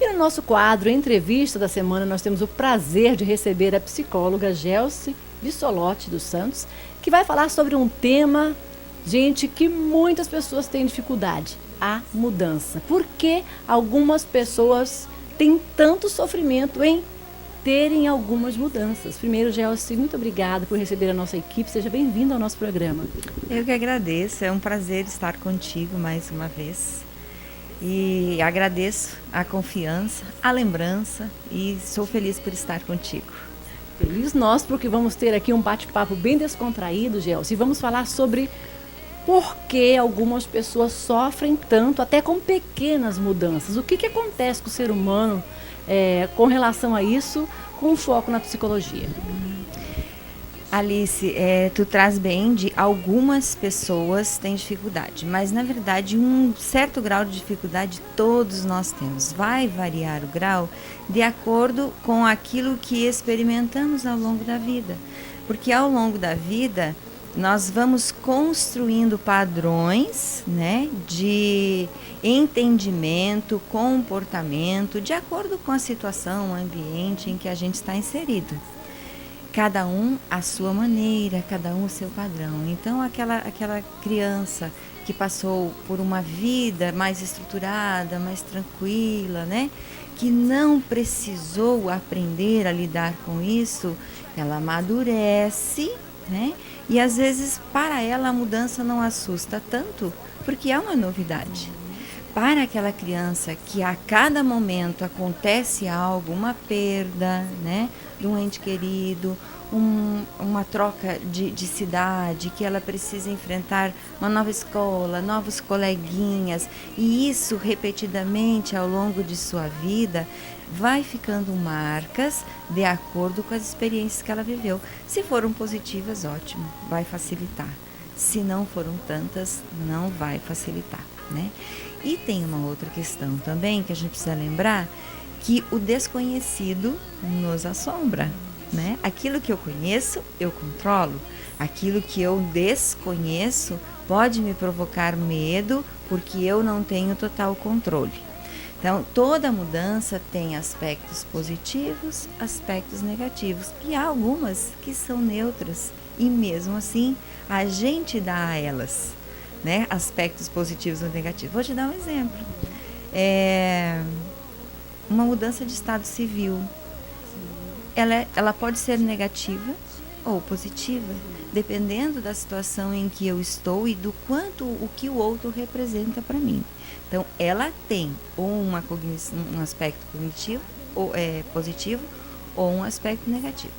E no nosso quadro Entrevista da Semana, nós temos o prazer de receber a psicóloga Gelsi Bissolotti dos Santos, que vai falar sobre um tema, gente, que muitas pessoas têm dificuldade, a mudança. Por que algumas pessoas têm tanto sofrimento em terem algumas mudanças? Primeiro, Gelsi, muito obrigada por receber a nossa equipe. Seja bem-vindo ao nosso programa. Eu que agradeço. É um prazer estar contigo mais uma vez. E agradeço a confiança, a lembrança e sou feliz por estar contigo. Feliz nós, porque vamos ter aqui um bate-papo bem descontraído, Gelsi. E vamos falar sobre por que algumas pessoas sofrem tanto, até com pequenas mudanças. O que acontece com o ser humano com relação a isso, com foco na psicologia? Alice, tu traz bem de algumas pessoas têm dificuldade, mas na verdade um certo grau de dificuldade todos nós temos. Vai variar o grau de acordo com aquilo que experimentamos ao longo da vida, porque ao longo da vida nós vamos construindo padrões, né, de entendimento, comportamento, de acordo com a situação, o ambiente em que a gente está inserido. Cada um à sua maneira, cada um o seu padrão. Então, aquela criança que passou por uma vida mais estruturada, mais tranquila, né, que não precisou aprender a lidar com isso, ela amadurece, né? E às vezes para ela a mudança não assusta tanto, porque é uma novidade. Para aquela criança que a cada momento acontece algo, uma perda, né, de um ente querido, uma troca de cidade, que ela precisa enfrentar uma nova escola, novos coleguinhas, e isso repetidamente ao longo de sua vida, vai ficando marcas de acordo com as experiências que ela viveu. Se foram positivas, ótimo, vai facilitar. Se não foram tantas, não vai facilitar, né? E tem uma outra questão também que a gente precisa lembrar, que o desconhecido nos assombra, né? Aquilo que eu conheço, eu controlo. Aquilo que eu desconheço pode me provocar medo, porque eu não tenho total controle. Então, toda mudança tem aspectos positivos, aspectos negativos, e há algumas que são neutras, e mesmo assim, a gente dá a elas, né, aspectos positivos ou negativos. Vou te dar um exemplo. Uma mudança de estado civil, ela pode ser negativa ou positiva, dependendo da situação em que eu estou e do quanto o que o outro representa para mim. Então, ela tem ou um aspecto cognitivo, ou positivo, ou um aspecto negativo.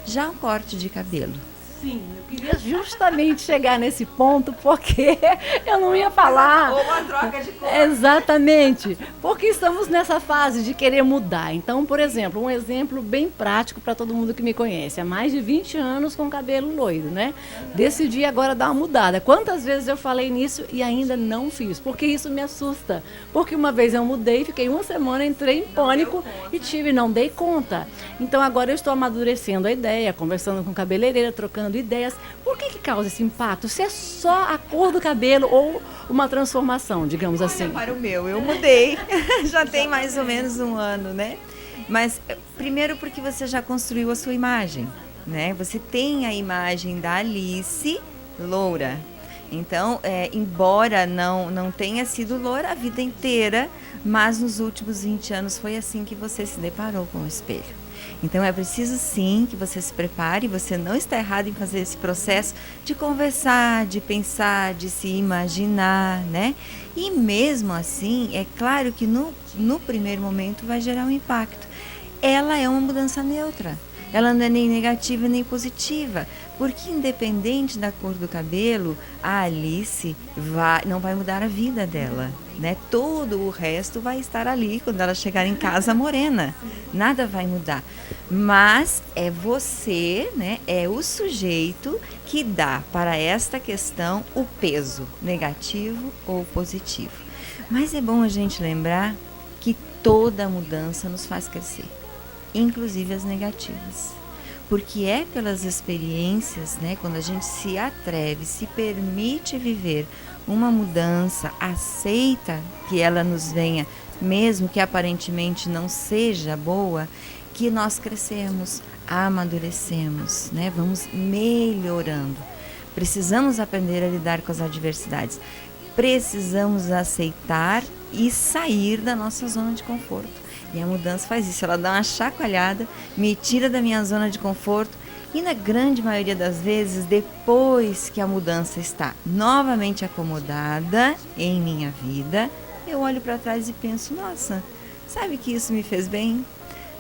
Já o corte de cabelo. Sim, eu queria justamente chegar nesse ponto, porque eu não ia falar. Ou uma troca de cor. Exatamente, porque estamos nessa fase de querer mudar. Então, por exemplo, um exemplo bem prático para todo mundo que me conhece. Há mais de 20 anos com cabelo loiro, né? Decidi agora dar uma mudada. Quantas vezes eu falei nisso e ainda não fiz? Porque isso me assusta. Porque uma vez eu mudei, fiquei uma semana, entrei em pânico e não dei conta. Então, agora eu estou amadurecendo a ideia, conversando com cabeleireira, trocando ideias. Por que causa esse impacto? Se é só a cor do cabelo ou uma transformação, digamos assim? Para o meu, eu mudei. Já tem mais ou menos um ano, né? Mas primeiro porque você já construiu a sua imagem, né? Você tem a imagem da Alice loura. Então, embora não tenha sido loura a vida inteira, mas nos últimos 20 anos foi assim que você se deparou com o espelho. Então é preciso sim que você se prepare, você não está errado em fazer esse processo de conversar, de pensar, de se imaginar, né? E mesmo assim, é claro que no primeiro momento vai gerar um impacto. Ela é uma mudança neutra. Ela não é nem negativa nem positiva, porque independente da cor do cabelo, a Alice não vai mudar a vida dela, né? Todo o resto vai estar ali quando ela chegar em casa morena. Nada vai mudar. Mas é você, né? É o sujeito que dá para esta questão o peso negativo ou positivo. Mas é bom a gente lembrar que toda mudança nos faz crescer, inclusive as negativas. Porque é pelas experiências, né, quando a gente se atreve, se permite viver uma mudança, aceita que ela nos venha mesmo que aparentemente não seja boa, que nós crescemos, amadurecemos, né? Vamos melhorando. Precisamos aprender a lidar com as adversidades. Precisamos aceitar e sair da nossa zona de conforto. E a mudança faz isso, ela dá uma chacoalhada, me tira da minha zona de conforto e na grande maioria das vezes, depois que a mudança está novamente acomodada em minha vida, eu olho para trás e penso, nossa, sabe que isso me fez bem?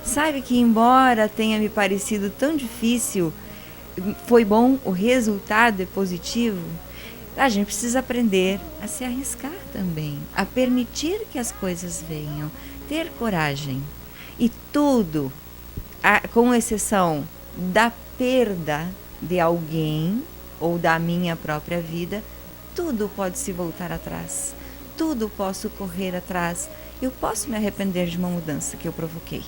Sabe que embora tenha me parecido tão difícil, foi bom, o resultado é positivo? A gente precisa aprender a se arriscar também, a permitir que as coisas venham, ter coragem. E tudo, com exceção da perda de alguém ou da minha própria vida, tudo pode se voltar atrás. Tudo posso correr atrás. Eu posso me arrepender de uma mudança que eu provoquei.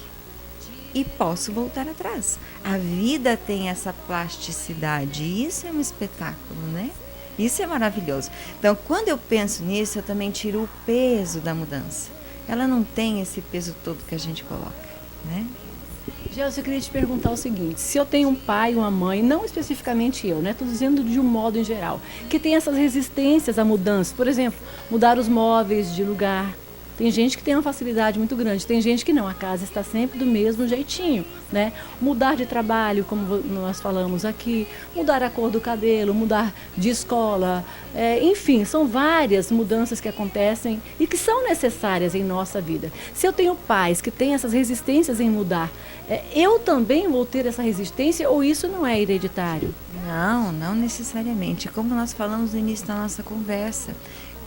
E posso voltar atrás. A vida tem essa plasticidade. E isso é um espetáculo, né? Isso é maravilhoso. Então, quando eu penso nisso, eu também tiro o peso da mudança. Ela não tem esse peso todo que a gente coloca, né? Gelson, eu queria te perguntar o seguinte, se eu tenho um pai, uma mãe, não especificamente eu, né? Estou dizendo de um modo em geral, que tem essas resistências à mudança, por exemplo, mudar os móveis de lugar. Tem gente que tem uma facilidade muito grande, tem gente que não, a casa está sempre do mesmo jeitinho, né? Mudar de trabalho, como nós falamos aqui, mudar a cor do cabelo, mudar de escola, enfim, são várias mudanças que acontecem e que são necessárias em nossa vida. Se eu tenho pais que têm essas resistências em mudar, eu também vou ter essa resistência ou isso não é hereditário? Não, não necessariamente. Como nós falamos no início da nossa conversa,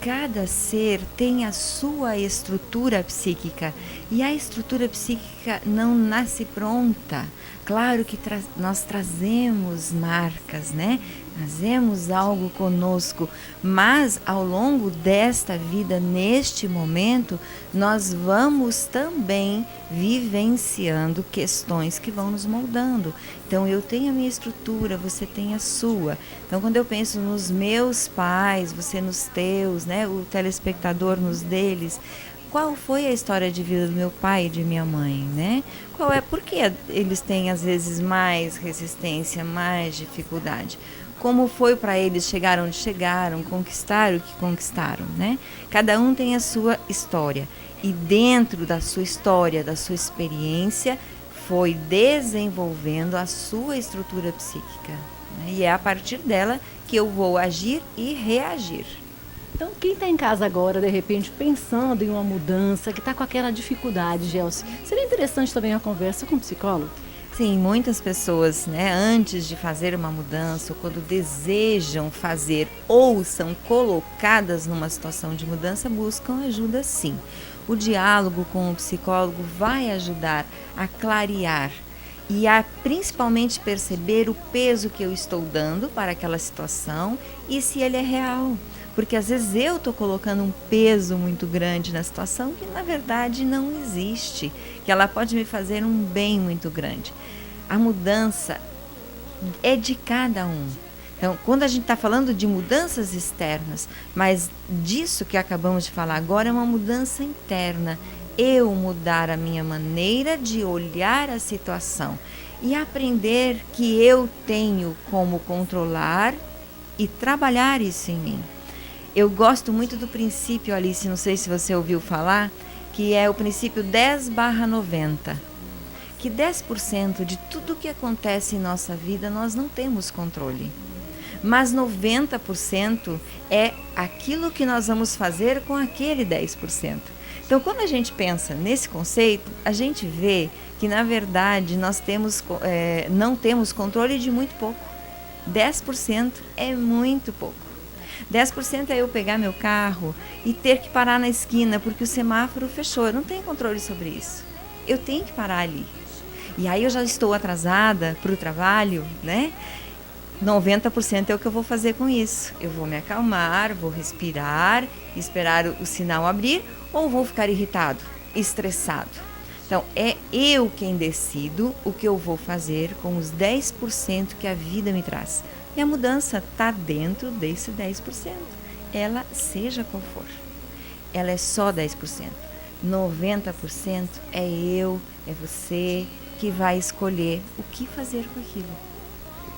cada ser tem a sua estrutura psíquica e a estrutura psíquica não nasce pronta. Claro que nós trazemos marcas, né? Trazemos algo conosco, mas ao longo desta vida, neste momento, nós vamos também vivenciando questões que vão nos moldando. Então, eu tenho a minha estrutura, você tem a sua. Então, quando eu penso nos meus pais, você nos teus, né? O telespectador nos deles, qual foi a história de vida do meu pai e de minha mãe, né? Por que eles têm às vezes mais resistência, mais dificuldade? Como foi para eles chegar onde chegaram, conquistar o que conquistaram, né? Cada um tem a sua história e dentro da sua história, da sua experiência, foi desenvolvendo a sua estrutura psíquica, né? E é a partir dela que eu vou agir e reagir. Então, quem está em casa agora, de repente, pensando em uma mudança, que está com aquela dificuldade, Gelson, seria interessante também uma conversa com o psicólogo? Sim, muitas pessoas, né, antes de fazer uma mudança, ou quando desejam fazer ou são colocadas numa situação de mudança, buscam ajuda sim. O diálogo com o psicólogo vai ajudar a clarear e a principalmente perceber o peso que eu estou dando para aquela situação e se ele é real. Porque às vezes eu estou colocando um peso muito grande na situação que na verdade não existe, que ela pode me fazer um bem muito grande. A mudança é de cada um. Então, quando a gente está falando de mudanças externas, mas disso que acabamos de falar agora é uma mudança interna. Eu mudar a minha maneira de olhar a situação e aprender que eu tenho como controlar e trabalhar isso em mim. Eu gosto muito do princípio, Alice, não sei se você ouviu falar, que é o princípio 10/90. Que 10% de tudo que acontece em nossa vida nós não temos controle. Mas 90% é aquilo que nós vamos fazer com aquele 10%. Então, quando a gente pensa nesse conceito, a gente vê que, na verdade, nós não temos controle de muito pouco. 10% é muito pouco. 10% é eu pegar meu carro e ter que parar na esquina porque o semáforo fechou. Eu não tenho controle sobre isso. Eu tenho que parar ali. E aí eu já estou atrasada para o trabalho, né? 90% é o que eu vou fazer com isso. Eu vou me acalmar, vou respirar, esperar o sinal abrir ou vou ficar irritado, estressado. Então, é eu quem decido o que eu vou fazer com os 10% que a vida me traz. E a mudança está dentro desse 10%. Ela, seja qual for, ela é só 10%. 90% é eu, é você que vai escolher o que fazer com aquilo.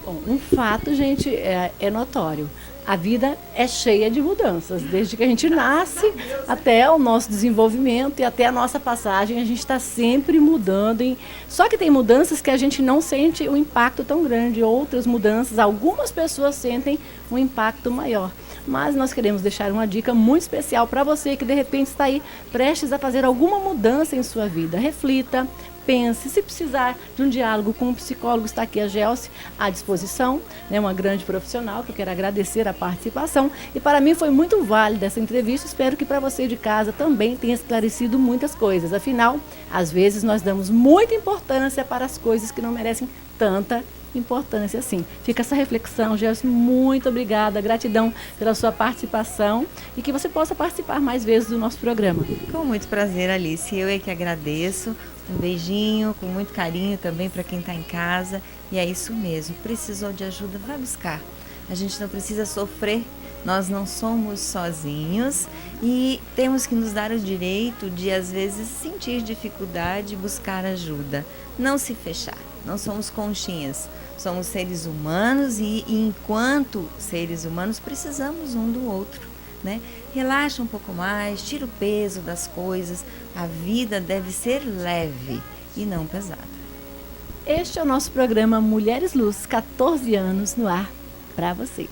Bom, um fato, gente, é notório. A vida é cheia de mudanças. Desde que a gente nasce até o nosso desenvolvimento e até a nossa passagem, a gente está sempre mudando. Só que tem mudanças que a gente não sente um impacto tão grande. Outras mudanças, algumas pessoas sentem um impacto maior. Mas nós queremos deixar uma dica muito especial para você que de repente está aí prestes a fazer alguma mudança em sua vida. Reflita, pense, se precisar de um diálogo com um psicólogo, está aqui a Gelsi à disposição, né, uma grande profissional, que eu quero agradecer a participação. E para mim foi muito válida essa entrevista, espero que para você de casa também tenha esclarecido muitas coisas. Afinal, às vezes nós damos muita importância para as coisas que não merecem tanta importância assim. Fica essa reflexão, Gelsi, muito obrigada, gratidão pela sua participação e que você possa participar mais vezes do nosso programa. Com muito prazer, Alice, eu é que agradeço. Um beijinho, com muito carinho também para quem está em casa. E é isso mesmo, precisou de ajuda, vai buscar. A gente não precisa sofrer, nós não somos sozinhos e temos que nos dar o direito de, às vezes, sentir dificuldade e buscar ajuda. Não se fechar, não somos conchinhas, somos seres humanos e enquanto seres humanos precisamos um do outro, né? Relaxa um pouco mais, tira o peso das coisas, a vida deve ser leve e não pesada. Este é o nosso programa Mulheres Luz, 14 anos no ar para você.